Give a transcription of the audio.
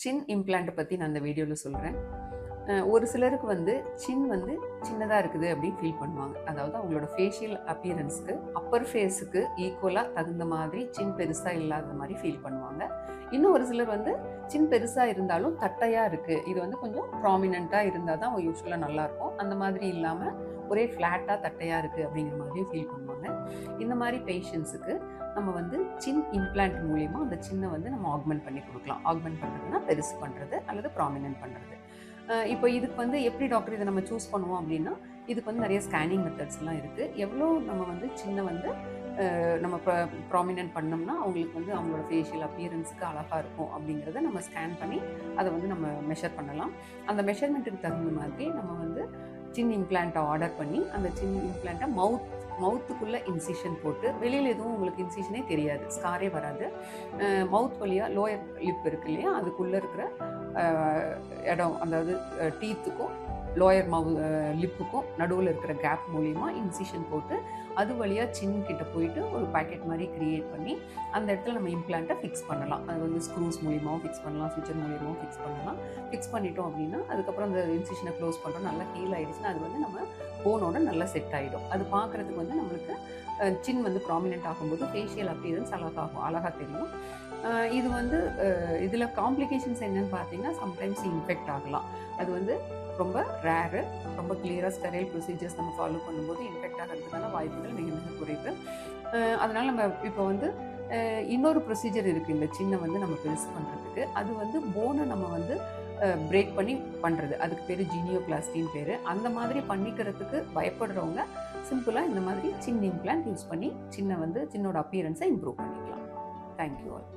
சின் implant பற்றி நான் அந்த வீடியோவில் சொல்கிறேன். ஒரு சிலருக்கு வந்து சின் வந்து சின்னதாக இருக்குது அப்படின்னு ஃபீல் பண்ணுவாங்க. அதாவது அவங்களோட ஃபேஷியல் அப்பியரன்ஸ்க்கு அப்பர் ஃபேஸுக்கு ஈக்குவலாக தகுந்த மாதிரி சின் பெருசாக இல்லாத மாதிரி ஃபீல் பண்ணுவாங்க. இன்னும் ஒரு சிலர் வந்து சின் பெருசாக இருந்தாலும் தட்டையாக இருக்குது, இது வந்து கொஞ்சம் ப்ராமினெண்ட்டாக இருந்தால் தான் யூஸ்வலாக நல்லாயிருக்கும், அந்த மாதிரி இல்லாமல் ஒரே ஃப்ளாட்டாக தட்டையாக இருக்குது அப்படிங்கிற மாதிரியும் ஃபீல் பண்ணுவாங்க. இந்த மாதிரி பேஷண்ட்ஸுக்கு நம்ம வந்து சின் இம்ப்ளான்ட் மூலிமா அந்த சின்னை வந்து நம்ம ஆக்மெண்ட் பண்ணி கொடுக்கலாம். ஆக்மெண்ட் பண்ணுறதுனா பெருசு பண்ணுறது அல்லது ப்ராமினென்ட் பண்ணுறது. இப்போ இதுக்கு வந்து எப்படி டாக்டர் இதை நம்ம சூஸ் பண்ணுவோம் அப்படின்னா, இதுக்கு வந்து நிறைய ஸ்கேனிங் மெத்தட்ஸ்லாம் இருக்குது. எவ்வளோ நம்ம வந்து சின்ன வந்து நம்ம ப்ராமினென்ட் பண்ணோம்னா அவங்களுக்கு வந்து அவங்களோட ஃபேஷியல் அப்பியரன்ஸுக்கு அழகாக இருக்கும் அப்படிங்கிறத நம்ம ஸ்கேன் பண்ணி அதை வந்து நம்ம மெஷர் பண்ணலாம். அந்த மெஷர்மெண்ட்டுக்கு தகுந்த மாதிரி நம்ம வந்து சின் இம்ப்ளான்ட்டை ஆர்டர் பண்ணி அந்த சின் இம்ப்ளான்ட்டை மவுத்துக்குள்ளே இன்சிஷன் போட்டு, வெளியில் எதுவும் உங்களுக்கு இன்சிஷனே தெரியாது, ஸ்காரே வராது. மவுத் வழியாக லோயர் லிப் இருக்கு இல்லையா, அதுக்குள்ளே இருக்கிற இடம், அதாவது டீத்துக்கும் லோயர் லிப்புக்கும் நடுவில் இருக்கிற கேப் மூலிமா இன்சிஷன் போட்டு அது வழியாக சின் கிட்ட போயிட்டு ஒரு பேக்கெட் மாதிரி க்ரியேட் பண்ணி அந்த இடத்துல நம்ம இம்ப்ளான்ட்டை ஃபிக்ஸ் பண்ணலாம். அது வந்து ஸ்க்ரூஸ் மூலியமாகவும் ஃபிக்ஸ் பண்ணலாம், ஸ்விட்சர் மூலியமாகவும் ஃபிக்ஸ் பண்ணலாம். ஃபிக்ஸ் பண்ணிட்டோம் அப்படின்னா அதுக்கப்புறம் அந்த இன்சிஷனை க்ளோஸ் பண்ணுறோம், நல்லா ஹீல் ஆகிடுச்சுன்னா அது வந்து நம்ம போனோட நல்லா செட் ஆகிடும். அது பார்க்குறதுக்கு வந்து நம்மளுக்கு சின் வந்து ப்ராமினென்ட் ஆகும்போது ஃபேஷியல் அப்பியரன்ஸ் அழகாக தெரியும். இது வந்து இதில் காம்ப்ளிகேஷன்ஸ் என்னென்னு பார்த்தீங்கன்னா, சம்டைம்ஸ் இன்ஃபெக்ட் ஆகலாம். அது வந்து ரொம்ப ரேரு. ரொம்ப கிளியராக ஸ்டெரைல் ப்ரொசீஜர்ஸ் நம்ம ஃபாலோ பண்ணும்போது இன்ஃபெக்ட் ஆகிறதுக்கான வாய்ப்புகள் மிக மிக குறைவு. அதனால் நம்ம இப்போ வந்து இன்னொரு ப்ரொசீஜர் இருக்குது இந்த சின்னை வந்து நம்ம பெருசு பண்ணுறதுக்கு. அது வந்து போனை நம்ம வந்து பிரேக் பண்ணி பண்ணுறது, அதுக்கு பேர் ஜீனியோபிளாஸ்டின்னு பேர். அந்த மாதிரி பண்ணிக்கிறதுக்கு பயப்படுறவங்க சிம்பிளாக இந்த மாதிரி சின் இம்ப்ளான்ட் யூஸ் பண்ணி சின்னோட அப்பியரன்ஸை இம்ப்ரூவ் பண்ணிக்கலாம். Thank you all.